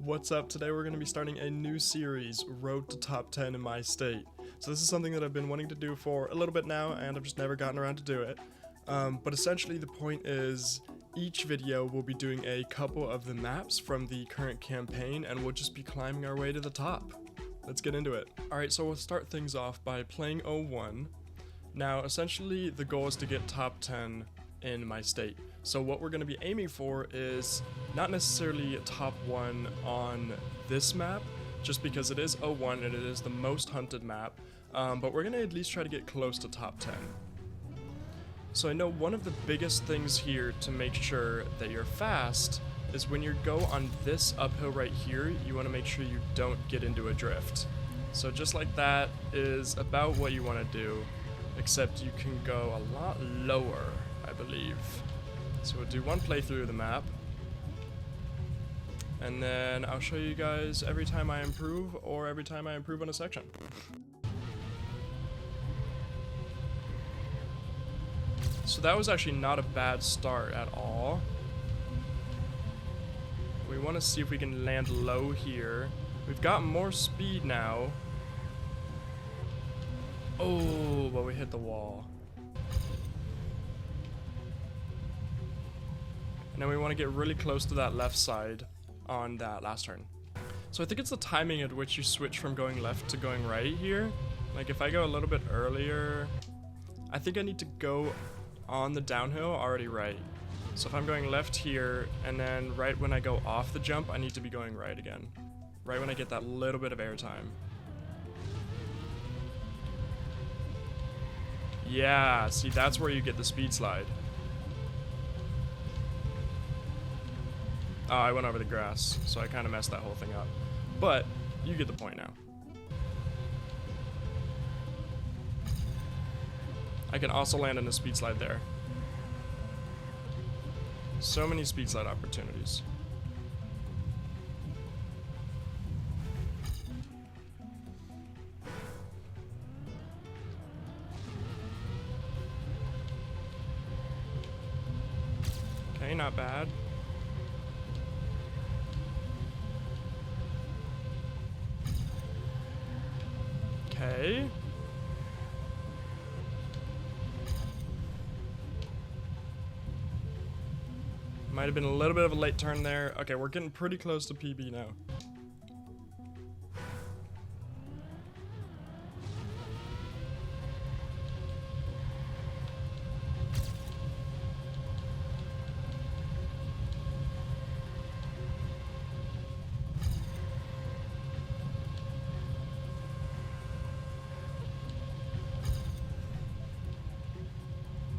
What's up? Today we're going to be starting a new series, Road to Top 10 in my state. So this is something that I've been wanting to do for a little bit now, and I've just never gotten around to do it. But essentially the point is, each video will be doing a couple of the maps from the current campaign, and we'll just be climbing our way to the top. Let's get into it. Alright, so we'll start things off by playing 01. Now, essentially the goal is to get top 10 in my state. So what we're going to be aiming for is not necessarily a top 1 on this map, just because it is 01 and it is the most hunted map, but we're going to at least try to get close to top 10. So I know one of the biggest things here to make sure that you're fast is when you go on this uphill right here, you want to make sure you don't get into a drift. So just like that is about what you want to do, except you can go a lot lower, I believe. So we'll do one playthrough of the map, and then I'll show you guys every time I improve or every time I improve on a section. So that was actually not a bad start at all. We want to see if we can land low here. We've got more speed now. Oh, but we hit the wall. And then we want to get really close to that left side on that last turn. So I think it's the timing at which you switch from going left to going right here. Like if I go a little bit earlier, I think I need to go on the downhill already right. So if I'm going left here, and then right when I go off the jump, I need to be going right again. Right when I get that little bit of airtime. Yeah, see, that's where you get the speed slide. Oh, I went over the grass, so I kind of messed that whole thing up. But, you get the point now. I can also land in a speed slide there. So many speed slide opportunities. Okay, not bad. Okay. Might have been a little bit of a late turn there. Okay, we're getting pretty close to PB now.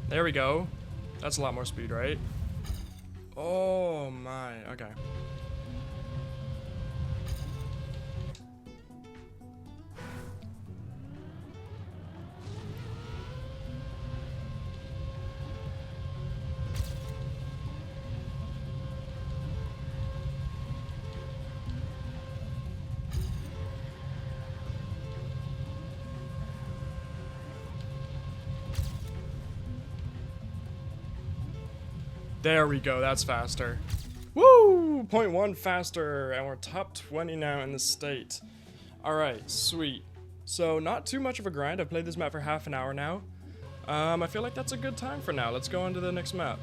There we go. That's a lot more speed, right? Oh my, okay. There we go, that's faster. Woo! 0.1 faster, and we're top 20 now in the state. Alright, sweet. So, not too much of a grind. I've played this map for half an hour now. I feel like that's a good time for now. Let's go on to the next map.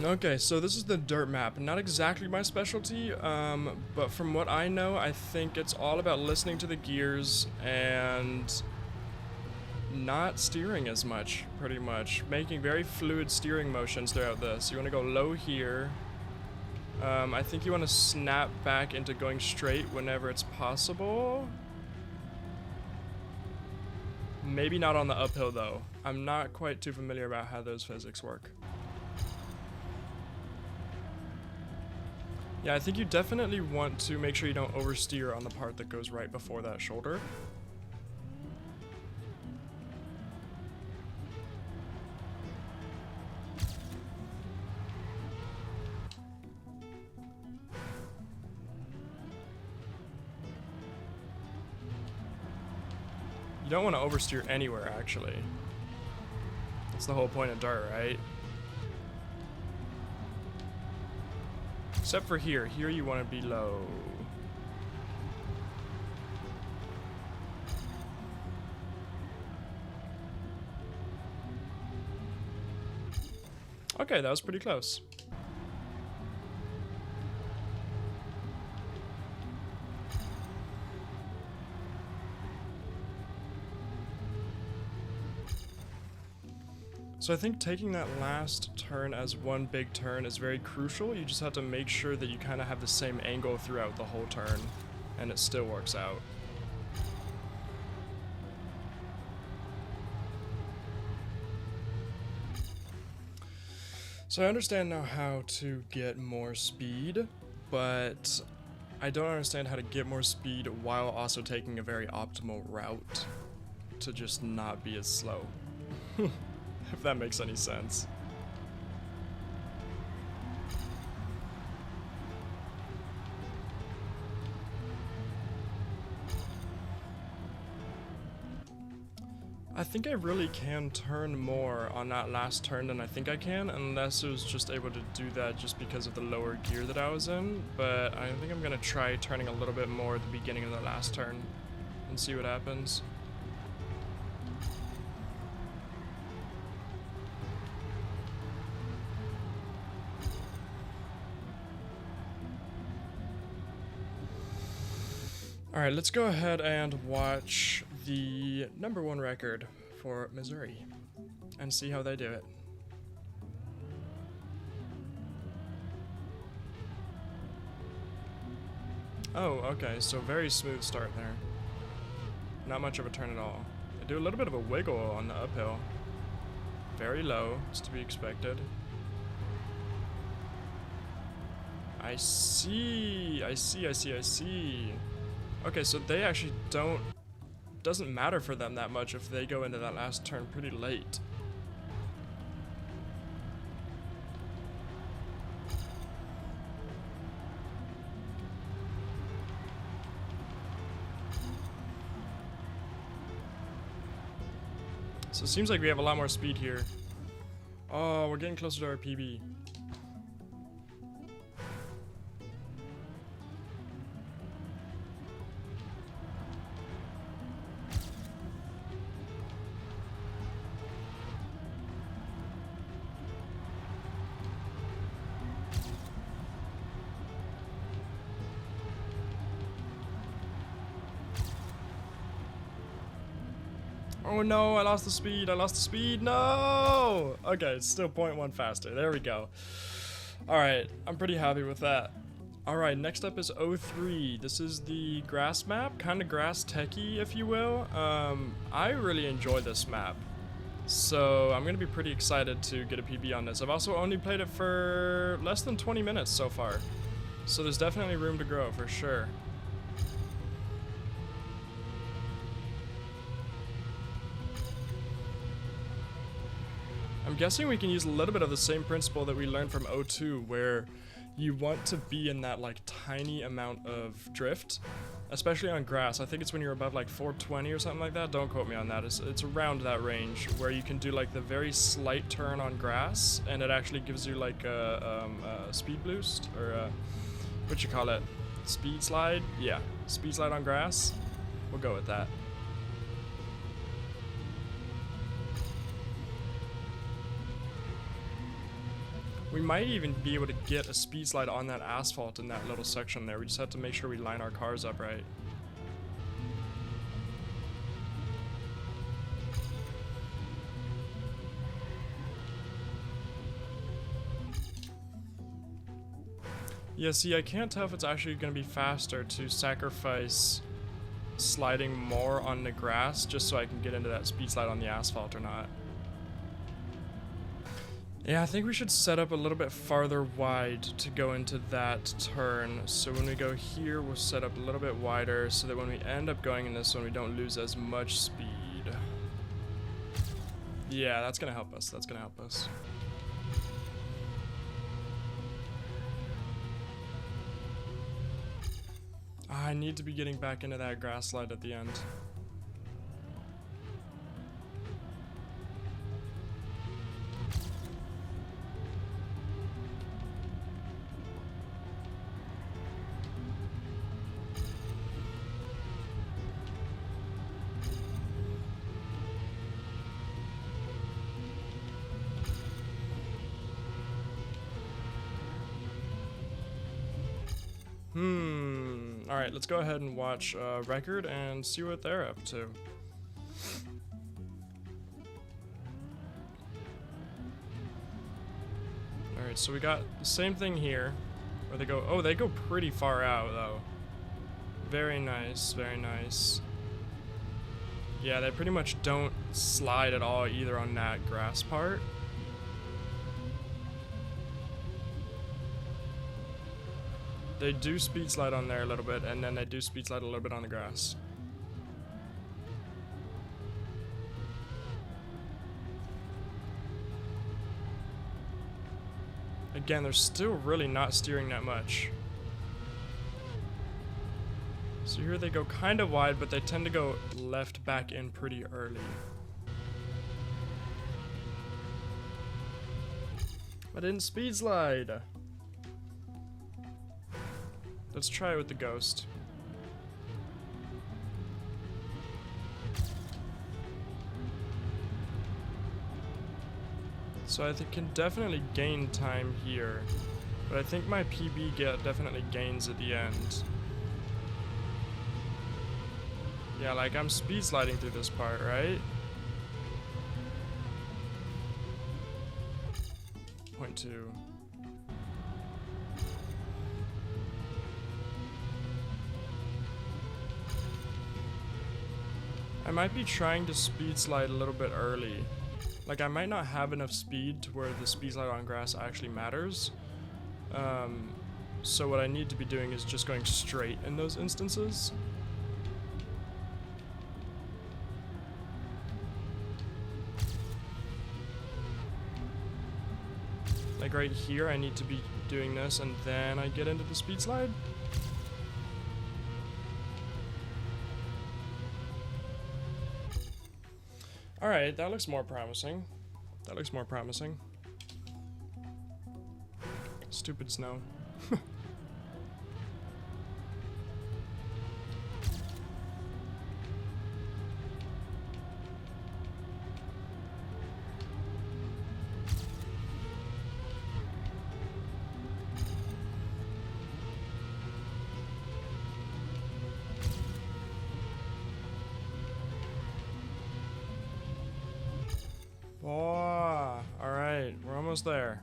Okay, so this is the dirt map. Not exactly my specialty, but from what I know, I think it's all about listening to the gears and not steering as much, pretty much. Making very fluid steering motions throughout this. You want to go low here. I think you want to snap back into going straight whenever it's possible. Maybe not on the uphill though. I'm not quite too familiar about how those physics work. Yeah, I think you definitely want to make sure you don't oversteer on the part that goes right before that shoulder. You don't want to oversteer anywhere, actually. That's the whole point of dirt, right? Except for here. Here you want to be low. Okay, that was pretty close. So I think taking that last turn as one big turn is very crucial. You just have to make sure that you kind of have the same angle throughout the whole turn, and it still works out. So I understand now how to get more speed, but I don't understand how to get more speed while also taking a very optimal route to just not be as slow. If that makes any sense. I think I really can turn more on that last turn than I think I can, unless I was just able to do that just because of the lower gear that I was in, but I think I'm gonna try turning a little bit more at the beginning of the last turn and see what happens. Alright, let's go ahead and watch the #1 record for Missouri and see how they do it. Oh, okay, so very smooth start there. Not much of a turn at all. They do a little bit of a wiggle on the uphill. Very low, it's to be expected. I see. Okay, so they actually doesn't matter for them that much if they go into that last turn pretty late. So it seems like we have a lot more speed here. Oh, we're getting closer to our PB. Oh no, I lost the speed, no! Okay, it's still 0.1 faster, there we go. Alright, I'm pretty happy with that. Alright, next up is 03. This is the grass map, kind of grass techie, if you will. I really enjoy this map, so I'm gonna be pretty excited to get a PB on this. I've also only played it for less than 20 minutes so far, so there's definitely room to grow for sure. I'm guessing we can use a little bit of the same principle that we learned from 02, where you want to be in that like tiny amount of drift, especially on grass. I think it's when you're above like 420 or something like that. Don't quote me on that. It's around that range where you can do like the very slight turn on grass, and it actually gives you like a speed boost, or what you call it, speed slide. Yeah, speed slide on grass. We'll go with that. We might even be able to get a speed slide on that asphalt in that little section there. We just have to make sure we line our cars up right. Yeah, see, I can't tell if it's actually going to be faster to sacrifice sliding more on the grass just so I can get into that speed slide on the asphalt or not. Yeah, I think we should set up a little bit farther wide to go into that turn. So when we go here, we'll set up a little bit wider so that when we end up going in this one, we don't lose as much speed. Yeah, that's gonna help us. That's gonna help us. I need to be getting back into that grass slide at the end. Alright, let's go ahead and watch record and see what they're up to. Alright, so we got the same thing here. Where they go, oh, they go pretty far out though. Very nice, very nice. Yeah, they pretty much don't slide at all either on that grass part. They do speed slide on there a little bit, and then they do speed slide a little bit on the grass. Again, they're still really not steering that much. So here they go kind of wide, but they tend to go left back in pretty early. I didn't speed slide. Let's try it with the ghost. So I can definitely gain time here, but I think my PB definitely gains at the end. Yeah, like I'm speed sliding through this part, right? 0.2. I might be trying to speed slide a little bit early. Like, I might not have enough speed to where the speed slide on grass actually matters. So what I need to be doing is just going straight in those instances. Like right here, I need to be doing this and then I get into the speed slide. Alright, that looks more promising. That looks more promising. Stupid snow. Oh, alright, we're almost there.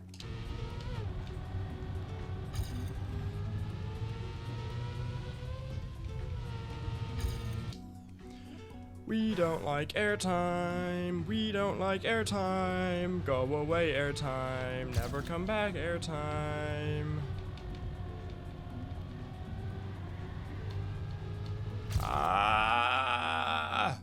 We don't like airtime. We don't like airtime. Go away, airtime. Never come back, airtime. Ah!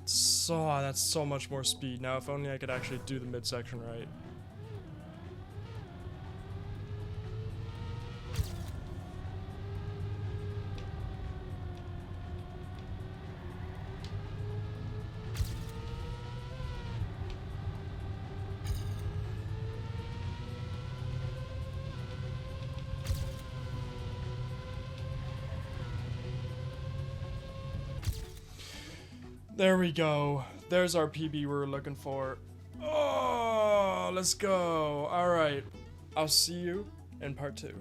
So, that's so much more speed. Now, if only I could actually do the midsection right. There we go. There's our PB we were looking for. Oh, let's go. All right. I'll see you in part 2.